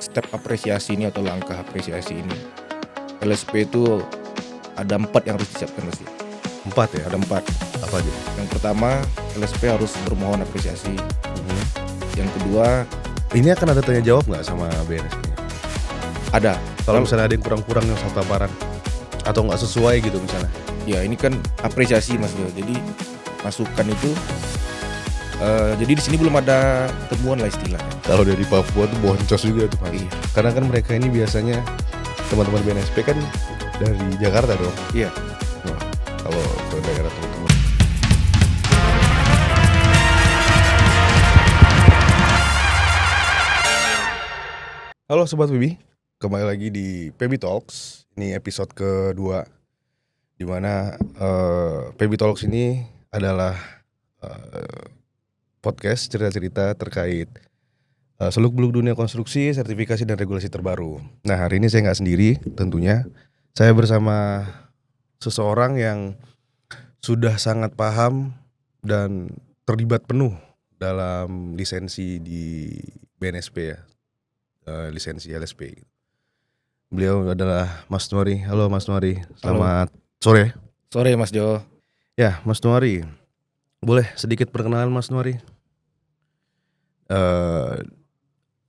step apresiasi ini atau langkah apresiasi ini, LSP itu ada 4 yang harus disiapkan Mas. 4 ya? Ada 4. Apa aja? Yang pertama, LSP harus bermohon apresiasi. Yang kedua, Ini akan ada tanya jawab nggak sama BNSP? ada. Kalau misalnya ada yang kurang-kurang yang satu paparan atau nggak sesuai gitu misalnya? Ya ini kan apresiasi Mas Jo. Jadi masukan itu jadi di sini belum ada temuan lah istilahnya. Kalau dari Papua tuh boncos juga tuh Mas. Iya. Karena kan mereka ini biasanya teman-teman BNSP kan dari Jakarta dong. Iya. Nah, kalau ke daerah teman-teman. Halo Sobat Wibi, kembali lagi di PB Talks. Ini episode kedua, dimana PB Talks ini adalah podcast cerita-cerita terkait seluk-beluk dunia konstruksi, sertifikasi dan regulasi terbaru. Nah hari ini saya nggak sendiri tentunya, saya bersama seseorang yang sudah sangat paham dan terlibat penuh dalam lisensi di BNSP ya. Lisensi LSP. Beliau adalah Mas Nuari. Halo Mas Nuari, selamat sore. Sore Mas Jo. Ya Mas Nuari, boleh sedikit perkenalan Mas Nuari?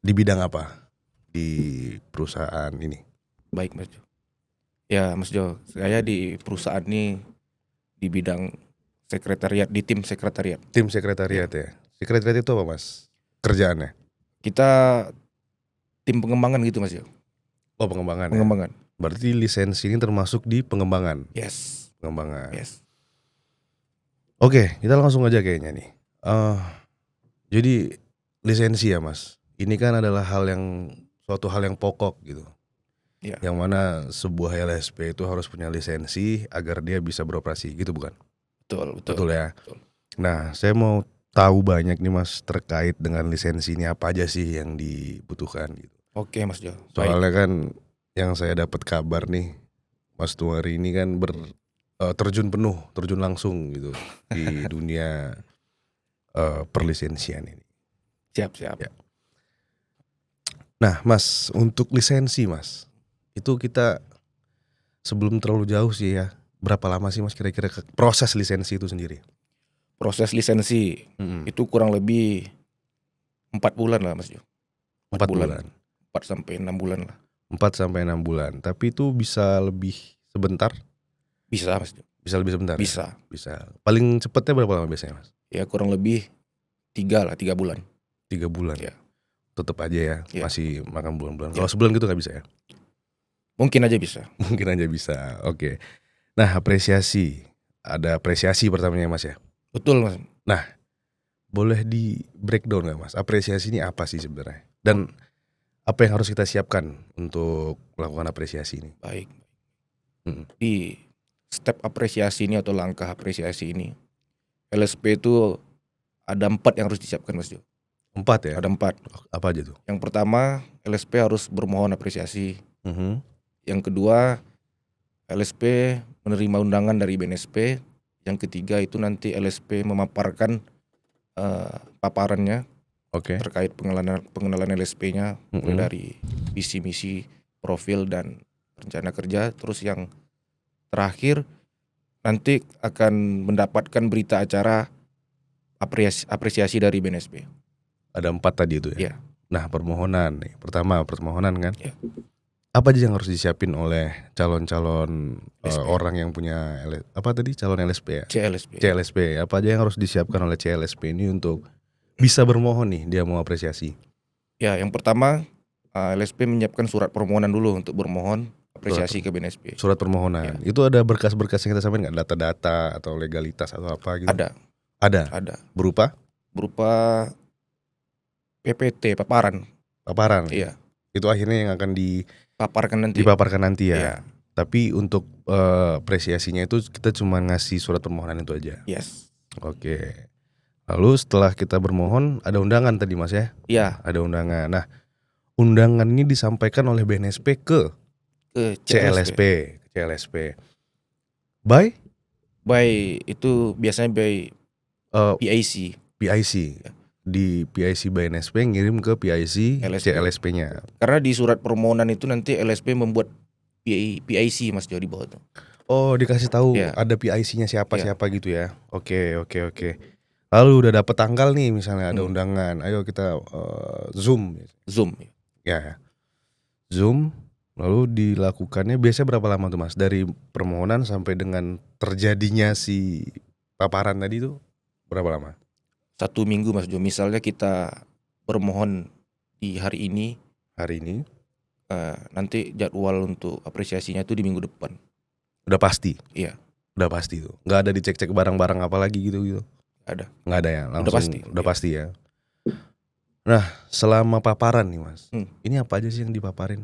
Di bidang apa di perusahaan ini? Baik Mas Jo. Ya Mas Jo, saya di perusahaan ini di bidang sekretariat, di tim sekretariat. Tim sekretariat ya. Sekretariat itu apa Mas? Kerjaannya? Kita tim pengembangan gitu Mas Jo. Oh pengembangan. Pengembangan. Ya? Berarti lisensi ini termasuk di pengembangan. Yes. Pengembangan. Yes. Oke, kita langsung aja kayaknya nih. Jadi lisensi ya Mas, ini kan adalah suatu hal yang pokok gitu. Ya. Yang mana sebuah LSP itu harus punya lisensi agar dia bisa beroperasi gitu bukan? Betul. Betul ya. Betul. Nah, saya mau tahu banyak nih Mas terkait dengan lisensi ini, apa aja sih yang dibutuhkan gitu. Oke Mas Jo. Soalnya kan yang saya dapat kabar nih, Mas Nuari ini kan terjun langsung gitu di dunia perlisensian ini. Siap. Ya. Nah Mas, untuk lisensi Mas, itu kita sebelum terlalu jauh sih ya, berapa lama sih Mas kira-kira proses lisensi itu sendiri? Proses lisensi itu kurang lebih 4 bulan lah Mas Jo. 4 bulan. 4 sampai 6 bulan lah. 4 sampai 6 bulan. Tapi itu bisa lebih sebentar? Bisa Mas Jo. Bisa lebih sebentar? Bisa. Ya? Bisa. Paling cepatnya berapa lama biasanya Mas? Ya kurang lebih 3 bulan. 3 bulan? Ya. Tetap aja ya, Ya. masih makan bulan-bulan. Ya. Kalau sebulan gitu gak bisa ya? Mungkin aja bisa. Mungkin aja bisa, oke. Nah apresiasi, ada apresiasi pertamanya Mas ya? Betul Mas. Nah, boleh di breakdown gak Mas? Apresiasi ini apa sih sebenarnya? Dan apa yang harus kita siapkan untuk melakukan apresiasi ini? Baik. Di step apresiasi ini atau langkah apresiasi ini, LSP itu ada 4 yang harus disiapkan Mas Jo. 4 ya? Ada 4. Apa aja tuh? Yang pertama, LSP harus bermohon apresiasi. Yang kedua, LSP menerima undangan dari BNSP. Yang ketiga itu nanti LSP memaparkan paparannya. Oke. Terkait pengenalan LSP-nya, mulai dari visi misi, profil dan rencana kerja. Terus yang terakhir nanti akan mendapatkan berita acara apresiasi dari BNSP. Ada 4 tadi itu ya? Ya. Nah permohonan nih, pertama permohonan kan? Ya. Apa aja yang harus disiapin oleh calon-calon orang yang punya calon LSP ya? CLSP. Apa aja yang harus disiapkan oleh CLSP ini untuk bisa bermohon nih dia mau apresiasi? Ya, yang pertama LSP menyiapkan surat permohonan dulu untuk bermohon apresiasi ke BNSP. Surat permohonan. Ya. Itu ada berkas-berkas yang kita sampaikan nggak? Data-data atau legalitas atau apa gitu? Ada. Berupa PPT, paparan. Iya. Itu akhirnya yang akan dipaparkan nanti ya. Iya. Tapi untuk apresiasinya itu kita cuma ngasih surat permohonan itu aja. Yes. Oke. Lalu setelah kita bermohon ada undangan tadi Mas ya? Iya. Ada undangan. Nah, undangan ini disampaikan oleh BNSP ke CLSP. By itu biasanya by PIC. PIC. Ya. di PIC BNSP ngirim ke PIC LSP. CLSP-nya. Karena di surat permohonan itu nanti LSP membuat PIC Mas Jo di bawah tuh. Oh, dikasih tahu Iya. ada PIC-nya Iya. siapa gitu ya. Oke. Lalu udah dapet tanggal nih, misalnya ada Hmm. undangan, ayo kita Zoom. Zoom. Ya. Zoom, lalu dilakukannya biasanya berapa lama tuh Mas? Dari permohonan sampai dengan terjadinya si paparan tadi tuh berapa lama? 1 minggu Mas Jo. Misalnya kita bermohon di hari ini, Hari ini nanti jadwal untuk apresiasinya itu di minggu depan. udah pasti. Iya. Udah pasti tuh. Nggak ada dicek-cek barang-barang apa lagi gitu. Ada. Nggak ada ya, langsung pasti. Udah Iya. pasti ya. Nah, selama paparan nih Mas, Hmm. ini apa aja sih yang dipaparin?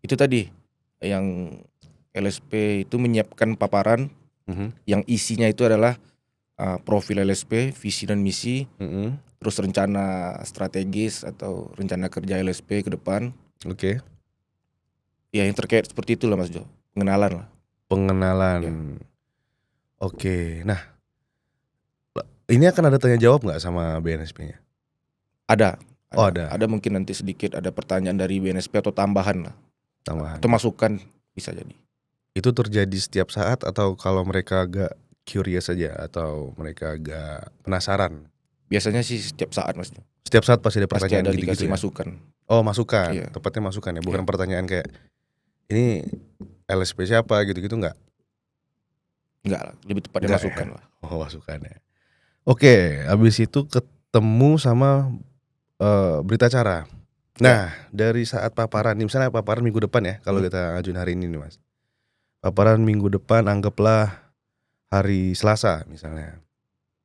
Itu tadi yang LSP itu menyiapkan paparan yang isinya itu adalah profil LSP, visi dan misi, terus rencana strategis atau rencana kerja LSP ke depan. Oke. Ya yang terkait seperti itulah Mas Jo. Pengenalan lah. Pengenalan. Ya. Oke. Nah, ini akan ada tanya jawab nggak sama BNSP-nya? Ada. Oh, ada. Ada mungkin nanti sedikit ada pertanyaan dari BNSP atau tambahan lah. Tambahan. Atau masukan bisa jadi. Itu terjadi setiap saat atau kalau mereka agak curious aja atau mereka agak penasaran? Biasanya sih setiap saat Mas Jo. Setiap saat pasti ada Pasti pertanyaan ada gitu-gitu dikasih ya? masukan. Oh, masukan. Iya. Tepatnya masukan ya, bukan Iya. pertanyaan kayak ini LSP siapa gitu-gitu nggak? Enggak lah, lebih tepatnya Enggak masukan ya? lah. Oh, masukan ya. Oke, habis itu ketemu sama berita acara. Nah, dari saat paparan, misalnya paparan minggu depan ya, kalau kita ngajuin hari ini nih Mas. Paparan minggu depan anggaplah hari Selasa misalnya,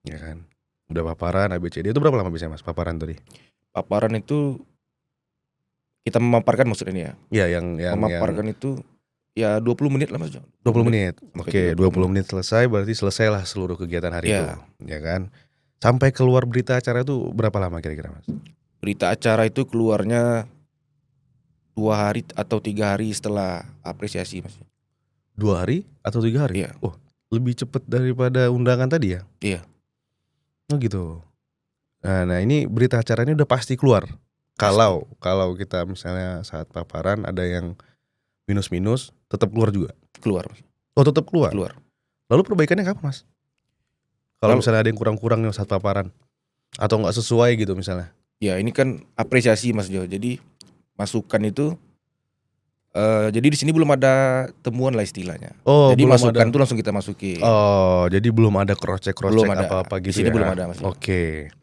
ya kan? Udah paparan ABCD itu berapa lama biasanya Mas paparan tadi? Paparan itu kita memaparkan maksudnya ya. Ya, yang Memaparkan itu ya 20 menit lah Mas Jo. 20 menit. Sampai Oke, 20 menit selesai berarti selesailah seluruh kegiatan hari itu, Iya. ya kan? Sampai keluar berita acara itu berapa lama kira-kira Mas? Berita acara itu keluarnya 2 hari atau 3 hari setelah apresiasi Mas. 2 hari atau 3 hari? Iya. Oh, lebih cepat daripada undangan tadi ya? Iya. Oh gitu. Nah ini berita acaranya udah pasti keluar. Kalau kita misalnya saat paparan ada yang minus-minus, tetap keluar juga. Keluar. Oh, tetap keluar. Keluar. Lalu perbaikannya kapan Mas? Kalau Lalu- misalnya ada yang kurang-kurang nih saat paparan atau nggak sesuai gitu misalnya. Ya ini kan apresiasi Mas Jo. Jadi masukan itu jadi di sini belum ada temuan lah istilahnya. Oh, Jadi belum masukan ada. itu langsung kita masukin. Oh, jadi belum ada cross-check Belum ada. apa-apa Di gitu sini ya. belum ada, Mas. Oke.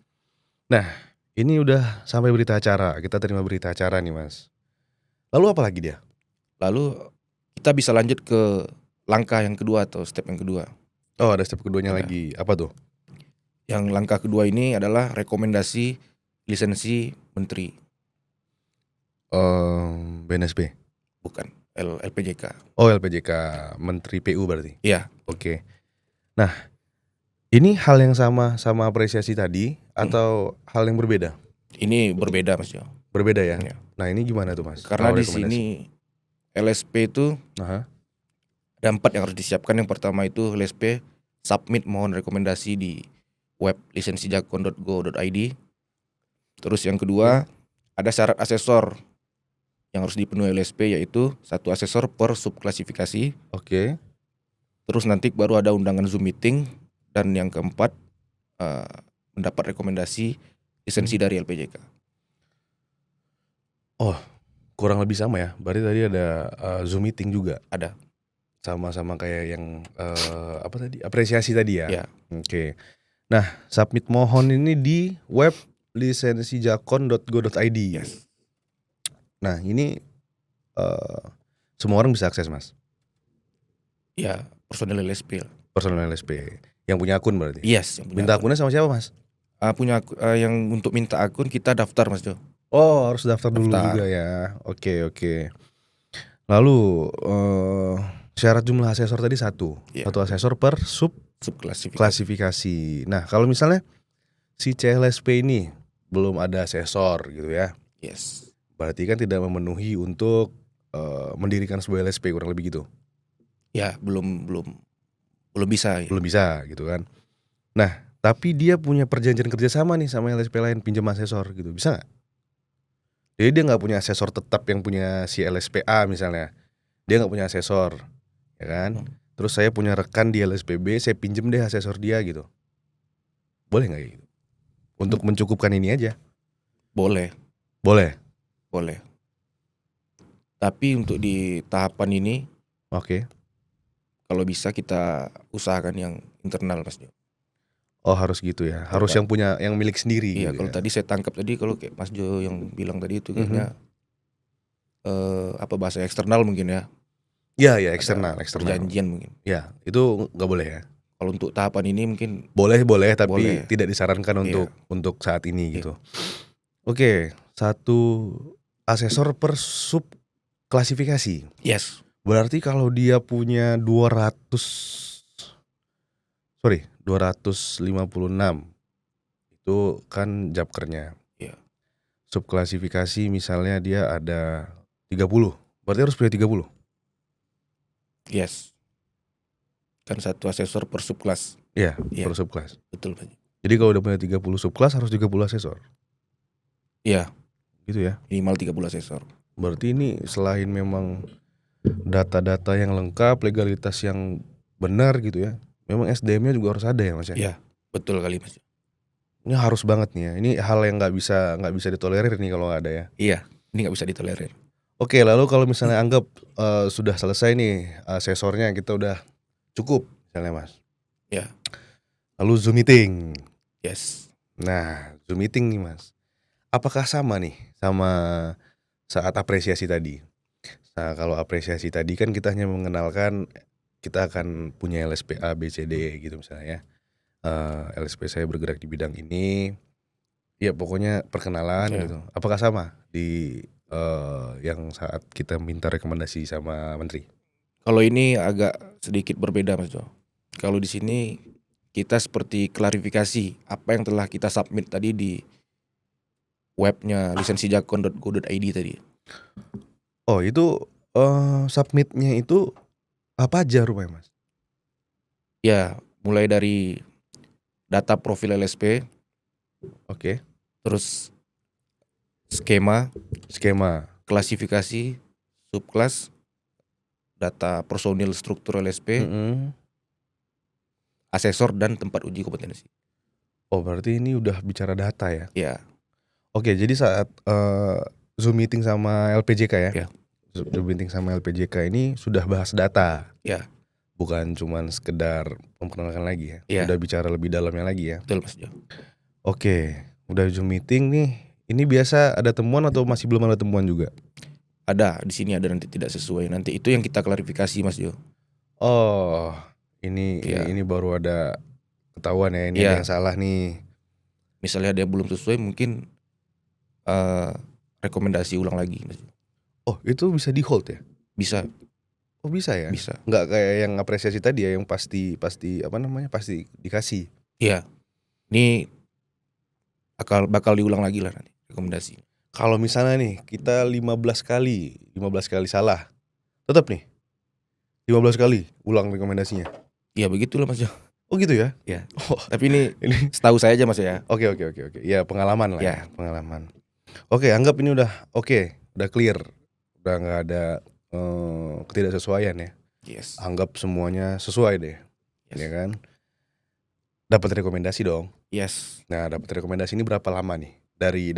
Nah, ini udah sampai berita acara. Kita terima berita acara nih, Mas. Lalu apa lagi dia? Lalu kita bisa lanjut ke langkah yang kedua atau step yang kedua. Oh, ada step keduanya Ada. lagi. Apa tuh? Yang langkah kedua ini adalah rekomendasi lisensi menteri, BNSP. bukan LPJK. Oh, LPJK, Menteri PU berarti. Iya. Oke. Nah, ini hal yang sama apresiasi tadi atau hal yang berbeda? Ini berbeda Mas Jo. Berbeda ya. Iya. Nah, ini gimana tuh, Mas? Karena Kalau di rekomendasi? sini LSP itu Aha. ada 4 yang harus disiapkan. Yang pertama itu LSP submit mohon rekomendasi di web lisensijakon.go.id. Terus yang kedua ada syarat asesor yang harus dipenuhi LSP, yaitu 1 asesor per subklasifikasi. Oke. Terus nanti baru ada undangan Zoom meeting. Dan yang keempat mendapat rekomendasi lisensi dari LPJK. Kurang lebih sama ya. Berarti tadi ada Zoom meeting juga. Ada. Sama-sama kayak yang apa tadi? Apresiasi tadi ya. Iya. Oke. Nah, submit mohon ini di web lisensijakon.go.id. Yes. Nah, ini semua orang bisa akses, Mas. Ya, personel LSP. Personal LSP yang punya akun berarti. Yes, yang punya Minta akun. akunnya sama siapa, Mas? Yang untuk minta akun kita daftar Mas Jo. Oh, harus daftar dulu Daftar. juga ya. Oke. Lalu syarat jumlah asesor tadi 1. Iya. 1 asesor per Subklasifikasi. klasifikasi. Nah, kalau misalnya si CLSP ini belum ada asesor gitu ya, Yes. berarti kan tidak memenuhi untuk mendirikan sebuah LSP, kurang lebih gitu. Ya, belum bisa ya. Belum bisa gitu kan. Nah, Tapi dia punya perjanjian kerjasama nih sama LSP lain pinjam asesor gitu, bisa nggak? Jadi dia nggak punya asesor tetap yang punya si LSPA misalnya, dia nggak punya asesor, ya kan? Hmm. Terus saya punya rekan di LSPB, saya pinjem deh asesor dia gitu, boleh nggak gitu? Untuk mencukupkan ini aja, Boleh, boleh? boleh. Tapi untuk di tahapan ini Oke. kalau bisa kita usahakan yang internal Mas Jo. Oh harus gitu ya, Kalau harus tak- yang punya yang milik sendiri Iya, gitu kalau ya. tadi saya tangkap tadi kalau kayak Mas Jo yang bilang tadi itu kayaknya apa bahasa eksternal mungkin ya. Iya ya, Ada eksternal. perjanjian mungkin. Ya itu nggak boleh ya. Kalau untuk tahapan ini mungkin Boleh tapi boleh. tidak disarankan Iya, untuk saat ini iya. gitu. Oke, satu asesor per sub klasifikasi. Yes. Berarti kalau dia punya 256 itu kan Japkernya. Iya. Subklasifikasi misalnya dia ada 30. Berarti harus punya 30. Yes. Kan satu asesor per subkelas. Iya, Iya. per subkelas. Betul Mas. Jadi kalau udah punya 30 subkelas harus 30 asesor. Iya, Gitu ya. minimal 30 asesor. Berarti ini selain memang data-data yang lengkap, legalitas yang benar gitu ya. Memang SDM-nya juga harus ada ya Mas ya. Iya, betul kali Mas. Ini harus banget nih ya. Ini hal yang nggak bisa ditolerir nih kalau nggak ada ya. Iya, ini nggak bisa ditolerir. Oke, lalu kalau misalnya anggap sudah selesai nih asesornya, kita udah cukup misalnya Mas. Ya. Lalu Zoom meeting. Yes. Nah, Zoom meeting nih Mas. Apakah sama nih sama saat apresiasi tadi? Nah, kalau apresiasi tadi kan kita hanya mengenalkan kita akan punya LSP A, B, C, D gitu misalnya ya. LSP saya bergerak di bidang ini. Ya pokoknya perkenalan Ya. gitu. Apakah sama di yang saat kita minta rekomendasi sama menteri? Kalau ini agak sedikit berbeda Mas Jo. Kalau di sini kita seperti klarifikasi apa yang telah kita submit tadi di webnya lisensijakon.go.id tadi. Oh itu submitnya itu apa aja rupanya Mas? Ya, mulai dari data profil LSP, Oke. terus skema, klasifikasi, subkelas, data personil struktur LSP, Mm-mm. asesor dan tempat uji kompetensi. Oh berarti ini udah bicara data ya? Ya, Oke jadi saat Zoom meeting sama LPJK ya? Ya. Zoom meeting sama LPJK ini sudah bahas data? Ya. Bukan cuman sekedar memperkenalkan lagi ya? Ya. Udah bicara lebih dalamnya lagi ya? betul Mas Jo. Oke, udah Zoom meeting nih. Ini biasa ada temuan atau masih belum ada temuan juga? Ada di sini ada nanti tidak sesuai. Nanti itu yang kita klarifikasi Mas Jo. Oh, ini Iya. ini baru ada ketahuan ya ini Iya. ada yang salah nih. Misalnya dia belum sesuai mungkin rekomendasi ulang lagi Mas Jo. Oh, itu bisa di hold ya? Bisa, Oh, bisa ya? bisa. Nggak kayak yang apresiasi tadi ya yang pasti apa namanya? Pasti dikasih. Iya. Ini bakal diulang lagi lah nanti rekomendasi. Kalau misalnya nih kita 15 kali salah. Tetap nih 15 kali ulang rekomendasinya. Ya begitulah Mas Jo. Oh gitu ya? Ya. Oh, Tapi ini ini setahu saya aja Mas ya. Oke. Ya pengalaman lah Ya. ya, pengalaman. Oke, anggap ini udah udah clear. Udah nggak ada ketidaksesuaian ya. Yes. Anggap semuanya sesuai deh. Yes. Ya kan? Dapat rekomendasi dong. Yes. Nah, dapat rekomendasi ini berapa lama nih? Dari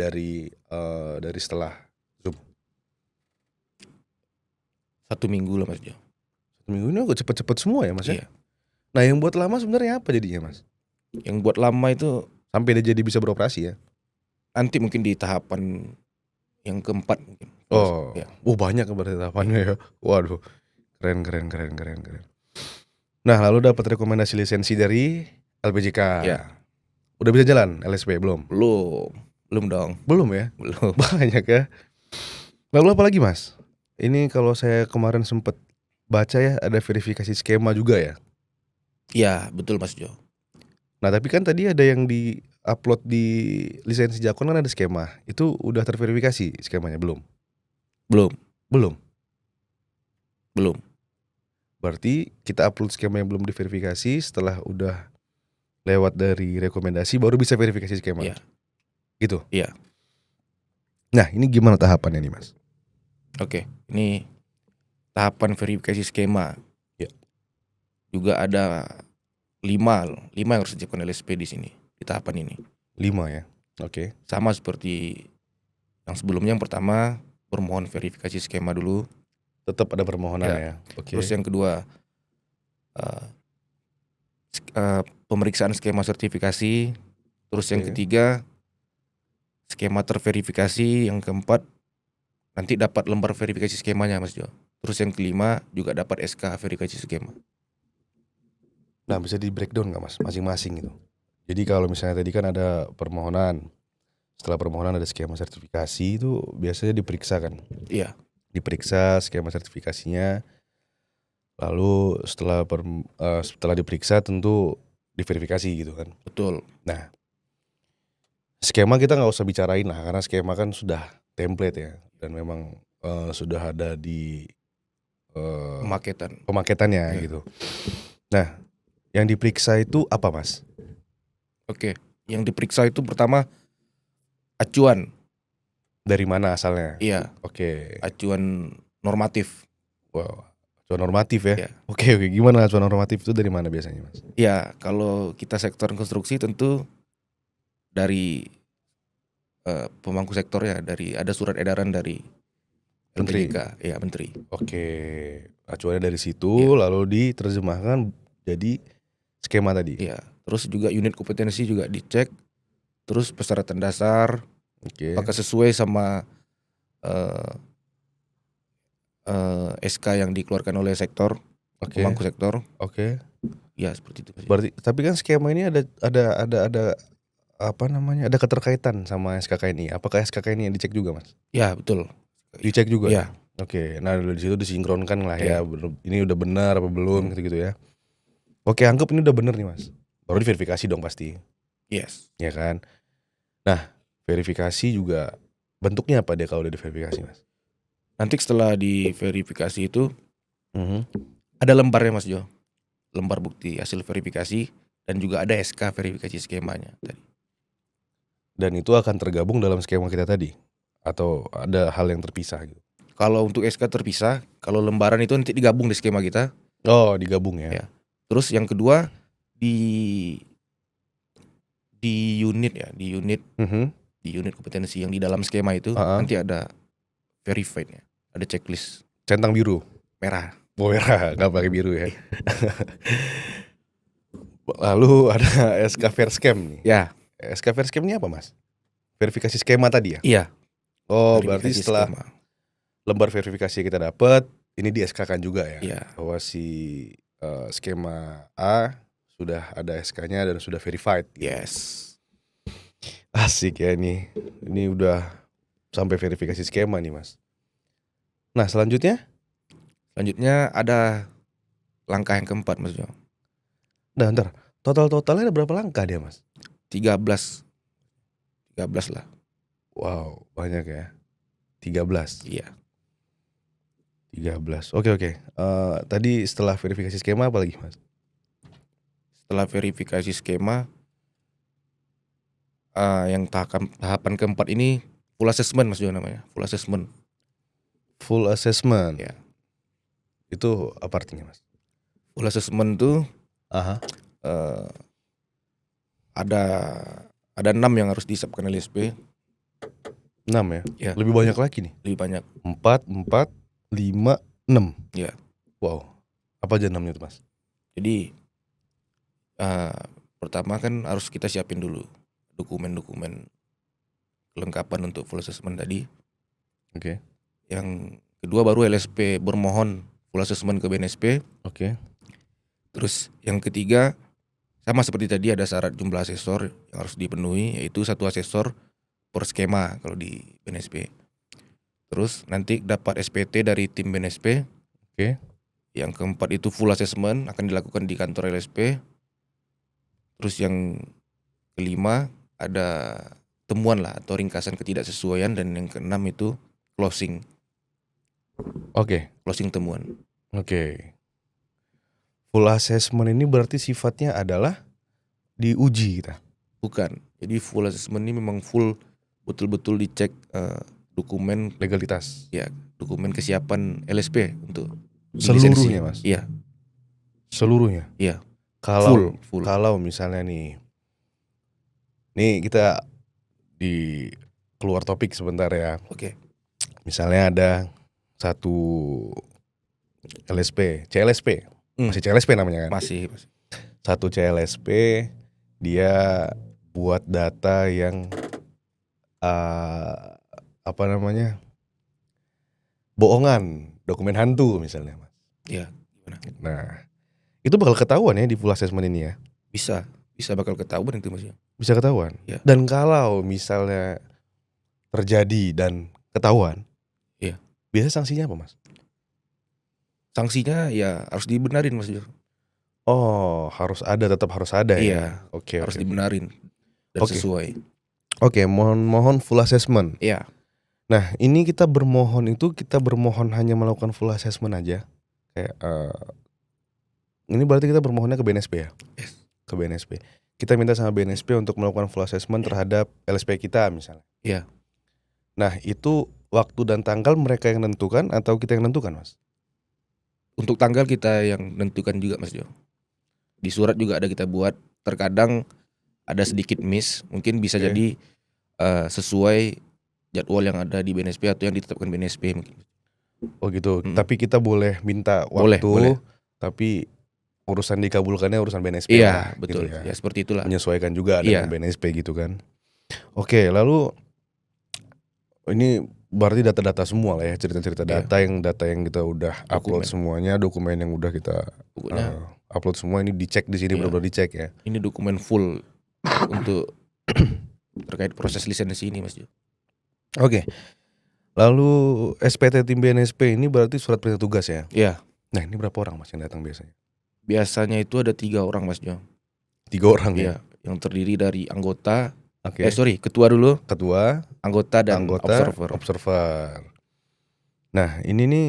setelah Zoom. 1 minggu lah Mas Jo. 1 minggu ini kok cepet-cepet semua ya Mas ya? Iya. Nah yang buat lama sebenarnya apa jadinya Mas? Yang buat lama itu Sampai dia jadi bisa beroperasi ya? nanti mungkin di tahapan yang keempat mungkin. Oh, Ya. banyak berarti tahapannya ya. Waduh, keren. Nah lalu dapat rekomendasi lisensi dari LPJK. Ya. Udah bisa jalan LSP belum? Belum dong. Belum ya? Belum. Banyak ya. Lalu apa lagi Mas? Ini kalau saya kemarin sempet baca ya ada verifikasi skema juga ya. Ya betul Mas Jo. Nah tapi kan tadi ada yang di upload di lisensi Jakon kan ada skema. Itu udah terverifikasi skemanya belum? Belum. Berarti kita upload skema yang belum diverifikasi setelah udah lewat dari rekomendasi baru bisa verifikasi skema. Iya. Gitu. Iya. Nah, ini gimana tahapannya nih, Mas? Oke, ini tahapan verifikasi skema. Ya. Juga ada 5 yang harus dilakukan LSP di sini di tahapan ini. 5 ya. Oke. Sama seperti yang sebelumnya, yang pertama bermohon verifikasi skema dulu. Tetap ada permohonan Ya. ya. Oke. Terus yang kedua pemeriksaan skema sertifikasi. Terus yang Oke. ketiga skema terverifikasi. Yang keempat nanti dapat lembar verifikasi skemanya, Mas Jo. Terus yang kelima juga dapat SK verifikasi skema. Nah, bisa di breakdown nggak, Mas, masing-masing gitu? Jadi kalau misalnya tadi kan ada permohonan, setelah permohonan ada skema sertifikasi, itu biasanya diperiksa kan? Iya. Diperiksa skema sertifikasinya, lalu setelah diperiksa tentu diverifikasi gitu kan? Betul. Nah, skema kita nggak usah bicarain lah, karena skema kan sudah template ya, dan memang sudah ada di Ya. pemaketannya gitu. Nah, yang diperiksa itu apa, Mas? Oke, yang diperiksa itu pertama acuan. Dari mana asalnya? Iya, Oke. acuan normatif. Wow, acuan normatif ya? Iya. Oke, gimana acuan normatif itu dari mana biasanya, Mas? Ya, kalau kita sektor konstruksi tentu dari pemangku sektor ya, ada surat edaran dari Menteri. LPJK, ya Menteri. Oke, acuannya dari situ lalu diterjemahkan jadi skema tadi. Iya, terus juga unit kompetensi juga dicek. Terus persyaratan dasar, Oke. apakah sesuai sama SK yang dikeluarkan oleh sektor, Oke. pemangku sektor. Oke. Ya, seperti itu. Berarti tapi kan skema ini ada apa namanya? Ada keterkaitan sama SKKNI. Apakah SKKNI yang dicek juga, Mas? Ya, betul. Dicek juga. Iya. Oke. Nah, di situ disinkronkan lah Iya. ya. Ini udah benar apa belum gitu ya. Oke, anggap ini udah benar nih, Mas. Baru diverifikasi dong pasti. Yes. Ya kan? Nah, verifikasi juga bentuknya apa dia kalau udah diverifikasi, Mas? Nanti setelah diverifikasi itu ada lembarnya, Mas Jo. Lembar bukti hasil verifikasi dan juga ada SK verifikasi skemanya tadi. Dan itu akan tergabung dalam skema kita tadi? Atau ada hal yang terpisah gitu? Kalau untuk SK terpisah, kalau lembaran itu nanti digabung di skema kita. Oh, digabung ya? Ya. Terus yang kedua di unit ya, di unit kompetensi yang di dalam skema itu nanti ada verified-nya, ada checklist centang biru, merah. Oh, merah, nggak pakai biru ya. Lalu ada SK Verscam nih. Ya. SK Verscam ini apa, Mas? Verifikasi skema tadi ya? Iya. Oh, berarti Verifikasi setelah skema. lembar verifikasi kita dapat, ini di SK-kan juga ya? Iya. Bahwa si skema A sudah ada SK-nya dan sudah verified. Yes. Asik ya ini. Ini udah sampai verifikasi skema nih, Mas. Nah, selanjutnya ada langkah yang keempat, Mas Jo. Nah, ntar totalnya ada berapa langkah dia, Mas? 13 lah. Wow, banyak ya. 13. Iya. 13. Oke. Tadi setelah verifikasi skema apa lagi, Mas? Setelah verifikasi skema, yang tahapan keempat ini full assessment, Mas Jo namanya. Full assessment. Full assessment. Ya. Itu apa artinya, Mas? Full assessment tuh ada 6 yang harus disiapkan LSP. 6 ya? Ya. Lebih banyak lagi nih. Lebih banyak. 4, 5, 6. Ya. Wow. Apa aja 6-nya tuh, Mas? Jadi pertama kan harus kita siapin dulu dokumen-dokumen kelengkapan untuk full assessment tadi. Oke. Yang kedua baru LSP bermohon full assessment ke BNSP. Oke. Terus yang ketiga sama seperti tadi ada syarat jumlah asesor yang harus dipenuhi, yaitu 1 asesor per skema kalau di BNSP. Terus nanti dapat SPT dari tim BNSP. Oke. Yang keempat itu full assessment akan dilakukan di kantor LSP. Terus yang kelima ada temuan lah atau ringkasan ketidaksesuaian, dan yang keenam itu closing. Oke. Closing temuan. Oke. Full assessment ini berarti sifatnya adalah diuji kita. Bukan. Jadi full assessment ini memang full betul-betul dicek dokumen Legalitas dokumen kesiapan LSP untuk seluruhnya, lisensi. Mas. Iya, Seluruhnya. iya. Full. Kalau misalnya nih kita di keluar topik sebentar ya. Oke. Misalnya ada satu LSP, CLSP. Masih CLSP namanya kan? Masih. Satu CLSP dia buat data yang apa namanya? Bohongan, dokumen hantu misalnya, Mas. Iya, gimana? Nah, itu bakal ketahuan ya di full assessment ini ya. Bisa bakal ketahuan itu Mas. Bisa ketahuan. Iya. Dan kalau misalnya terjadi dan ketahuan, iya. Biasa sanksinya apa, Mas? Sanksinya ya harus dibenarin Mas. Oh, tetap harus ada ya. Iya. Oke. Harus dibenarin dan sesuai. Oke, mohon full assessment. Iya. Nah, ini kita bermohon hanya melakukan full assessment aja. Kayak ini berarti kita bermohonnya ke BNSP ya? Yes. Ke BNSP. Kita minta sama BNSP untuk melakukan full assessment terhadap LSP kita misalnya. Iya. Nah, itu waktu dan tanggal mereka yang nentukan atau kita yang nentukan, Mas? Untuk tanggal kita yang nentukan juga Mas Jo. Di surat juga ada kita buat. Terkadang ada sedikit miss, mungkin bisa jadi sesuai jadwal yang ada di BNSP atau yang ditetapkan BNSP mungkin. Oh gitu. Tapi kita boleh minta waktu, boleh. Tapi urusan dikabulkannya urusan BNSP. Iya, betul. Gitu Ya seperti itulah. Menyesuaikan juga dengan BNSP gitu kan. Oke, lalu ini berarti data-data semua lah ya, cerita-cerita data yang kita udah upload semuanya, dokumen yang udah kita upload semua ini dicek di sini, benar-benar dicek ya. Ini dokumen full untuk terkait proses lisensi ini Mas Jo. Oke. Lalu SPT tim BNSP ini berarti surat perintah tugas ya? Iya. Nah, ini berapa orang Mas yang datang biasanya? Biasanya itu ada 3 orang Mas Jo. 3 orang ya? Yang terdiri dari anggota. Ketua dulu. Ketua, anggota dan observer. Nah, ini nih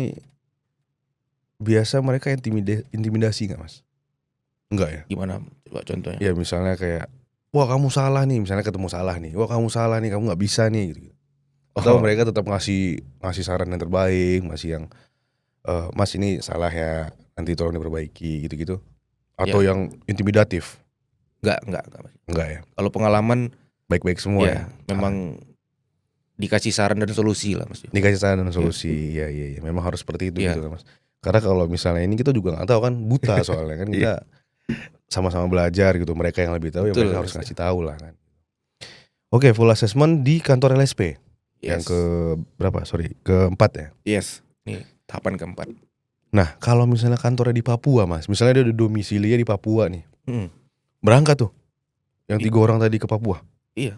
biasa mereka intimidasi nggak Mas? Enggak ya? Gimana? Coba contohnya. Ya misalnya kayak, wah kamu salah nih, misalnya ketemu salah nih, wah kamu salah nih, kamu nggak bisa nih, gitu. Atau mereka tetap ngasih saran yang terbaik, masih yang, Mas ini salah ya, nanti tolong diperbaiki, gitu-gitu. Atau yang intimidatif? Enggak ya. Kalau pengalaman baik-baik semua ya. Memang dikasih saran dan solusi lah Mas. Dikasih saran dan solusi, iya. Memang harus seperti itu gitu Mas. Karena kalau misalnya ini kita juga nggak tahu kan, buta soalnya kan kita sama-sama belajar gitu. Mereka yang lebih tahu, mereka harus ngasih tahu lah kan. Oke, full assessment di kantor LSP. Yang ke berapa? Keempat ya? Yes. Nih tahapan keempat. Nah, kalau misalnya kantornya di Papua Mas, misalnya dia ada domisilinya di Papua nih, berangkat tuh yang 3 orang tadi ke Papua. Iya.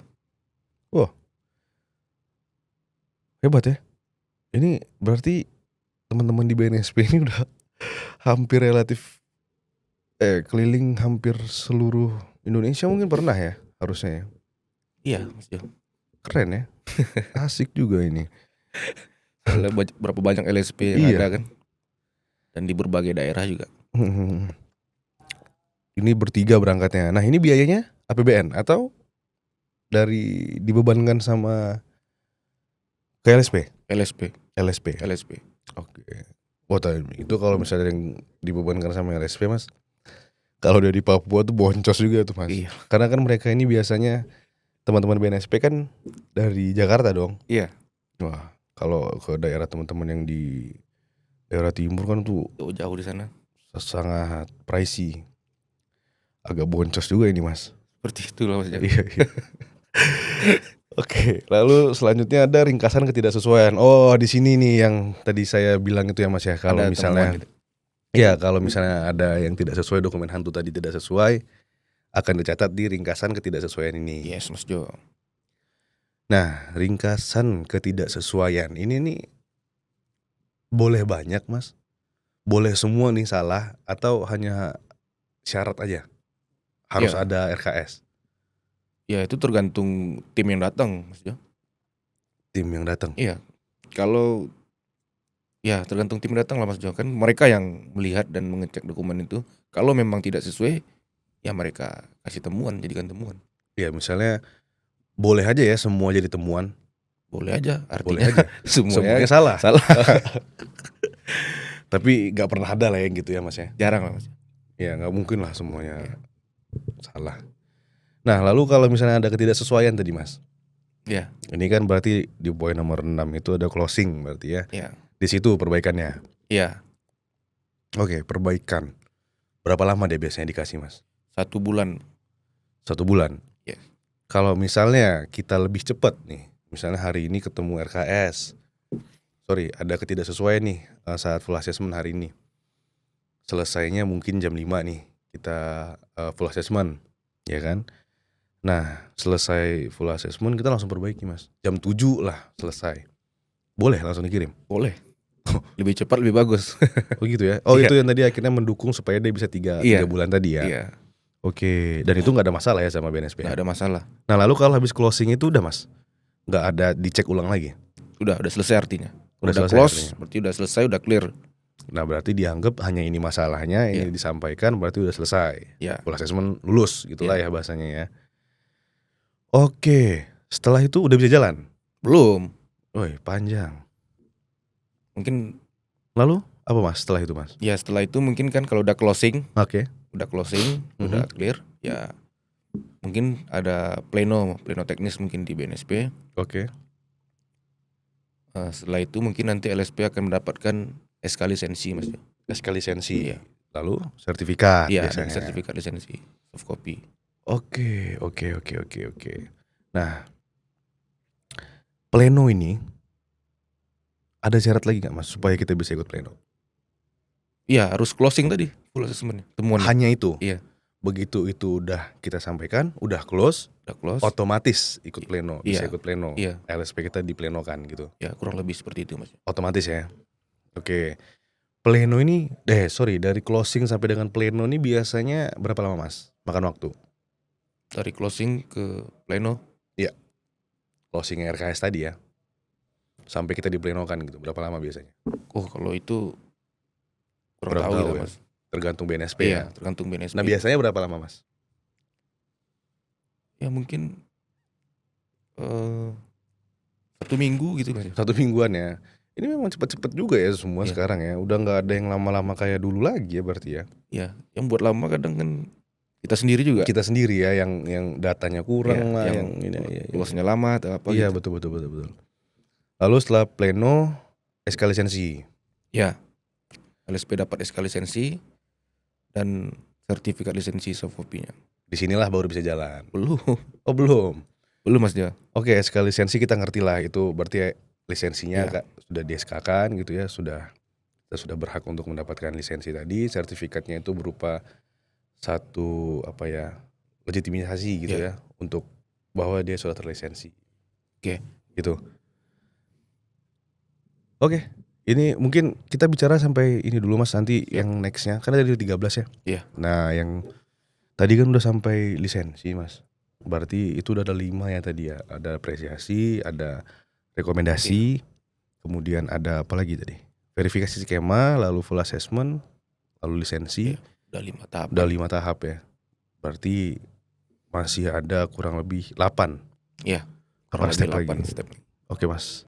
Wah, hebat ya. Ini berarti teman-teman di BNSP ini udah hampir relatif keliling hampir seluruh Indonesia mungkin pernah ya, harusnya ya. Iya Mas Jo. Keren ya. Asik juga ini. Berapa banyak LSP yang ada kan. Dan di berbagai daerah juga. Ini bertiga berangkatnya. Nah, ini biayanya APBN atau dibebankan sama ke LSP? LSP. Oke. Wah, itu kalau misalnya yang dibebankan sama LSP Mas, kalau dia di Papua tuh boncos juga tuh Mas. Iya. Karena kan mereka ini biasanya teman-teman BNSP kan dari Jakarta dong. Iya. Wah, kalau ke daerah teman-teman yang di daerah timur kan tuh jauh di sana. Sangat pricey. Agak boncos juga ini Mas. Seperti itulah Mas. Iya. Oke, lalu selanjutnya ada ringkasan ketidaksesuaian. Oh, di sini nih yang tadi saya bilang itu ya Mas ya. Kalau misalnya gitu. Ya, kalau misalnya ada yang tidak sesuai, dokumen hantu tadi tidak sesuai, akan dicatat di ringkasan ketidaksesuaian ini. Yes, Mas Jo. Nah, ringkasan ketidaksesuaian ini nih boleh banyak Mas? Boleh semua nih salah atau hanya syarat aja? Harus ada RKS? Ya itu tergantung tim yang datang Mas Jo. Tim yang datang? Iya. Kalau tergantung tim datang lah Mas Jo. Kan mereka yang melihat dan mengecek dokumen itu. Kalau memang tidak sesuai, ya mereka kasih temuan, jadikan temuan. Ya misalnya boleh aja ya semua jadi temuan. Boleh aja, Boleh artinya aja. semuanya Semuanya salah. salah. Tapi gak pernah ada lah yang gitu ya Mas ya. Jarang lah Mas. Ya gak mungkin lah semuanya Iya. salah. Nah lalu kalau misalnya ada ketidaksesuaian tadi Mas. Iya. Ini kan berarti di poin nomor 6 itu ada closing berarti ya. Iya. Di situ perbaikannya. Iya. Oke, perbaikan. Berapa lama dia biasanya dikasih Mas? 1 bulan. 1 bulan? Iya. Kalau misalnya kita lebih cepat nih, misalnya hari ini ketemu RKS, ada ketidaksesuaian nih saat full assessment hari ini. Selesainya mungkin jam 5 nih kita full assessment, ya kan? Nah selesai full assessment kita langsung perbaiki Mas. Jam 7 lah selesai. Boleh langsung dikirim? Boleh. Lebih cepat lebih bagus. Oh gitu ya? Oh Iya. itu yang tadi akhirnya mendukung supaya dia bisa 3 Iya. bulan tadi ya? Iya. Oke, dan itu gak ada masalah ya sama BNSP? Nggak ada masalah. Nah lalu kalau habis closing itu udah Mas? Gak ada dicek ulang lagi? Udah selesai artinya. Udah selesai close, artinya. berarti udah selesai, udah clear. Nah berarti dianggap hanya ini masalahnya, ini Iya. disampaikan berarti udah selesai. Ya. Full assessment lulus gitulah ya bahasanya ya. Oke, setelah itu udah bisa jalan? Belum. Woi panjang. Mungkin Lalu apa Mas setelah itu Mas? ya setelah itu mungkin kan kalau udah closing, Oke. udah clear, ya mungkin ada pleno teknis mungkin di BNSP. Oke. Setelah itu mungkin nanti LSP akan mendapatkan SK lisensi Mas. SK lisensi. Iya. Lalu sertifikat Iya, biasanya. dan sertifikat lisensi soft copy. Oke. Nah, pleno ini ada syarat lagi nggak Mas supaya kita bisa ikut pleno? Iya, harus closing tadi full assessment temuan. Hanya itu. Iya. Begitu itu udah kita sampaikan, udah close, Udah close. otomatis ikut pleno, bisa Iya. ikut pleno. Iya. LSP kita diplenokan gitu. Ya kurang lebih seperti itu Mas. Otomatis ya. Oke. Pleno ini dari closing sampai dengan pleno ini biasanya berapa lama Mas? Makan waktu? Dari closing ke pleno, Closing RKS tadi ya. Sampai kita diplenokan gitu. Berapa lama biasanya? kalau itu kurang Kurang tahu tahu gitu ya. Mas. Tergantung BNSP Iya, ya. tergantung BNSP. Nah, biasanya berapa lama Mas? Ya mungkin 1 minggu gitu Mas. 1 mingguan ya. Ini memang cepet-cepet juga ya semua Iya. sekarang ya. Udah nggak ada yang lama-lama kayak dulu lagi ya berarti ya. Ya, yang buat lama kadang kan kita sendiri juga. Kita sendiri ya yang datanya kurang Iya, lah, yang yang ini ya. luasnya lama atau apa Iya gitu. betul. Lalu setelah pleno SK lisensi. Ya. LSP dapat SK lisensi dan sertifikat lisensi soft copy-nya. Disinilah baru bisa jalan. Belum. Oh belum. Belum Mas dia. Oke, SK lisensi kita ngerti lah itu berarti lisensinya Iya. sudah di SK-kan gitu ya, kita sudah berhak untuk mendapatkan lisensi tadi. Sertifikatnya itu berupa satu legitimasi gitu Iya. ya untuk bahwa dia sudah terlisensi. Oke. Gitu. Oke. Ini mungkin kita bicara sampai ini dulu Mas, nanti yang nextnya kan ada di 13 ya. Iya. Nah yang tadi kan udah sampai lisensi Mas. Berarti itu udah ada 5 ya tadi ya. Ada apresiasi, ada rekomendasi, kemudian ada apa lagi tadi? Verifikasi skema, lalu full assessment, lalu lisensi. Iya. Udah 5 tahap. Udah 5 tahap ya. Berarti masih ada kurang lebih 8. Iya. 8 step lagi. 8 step. Oke Mas.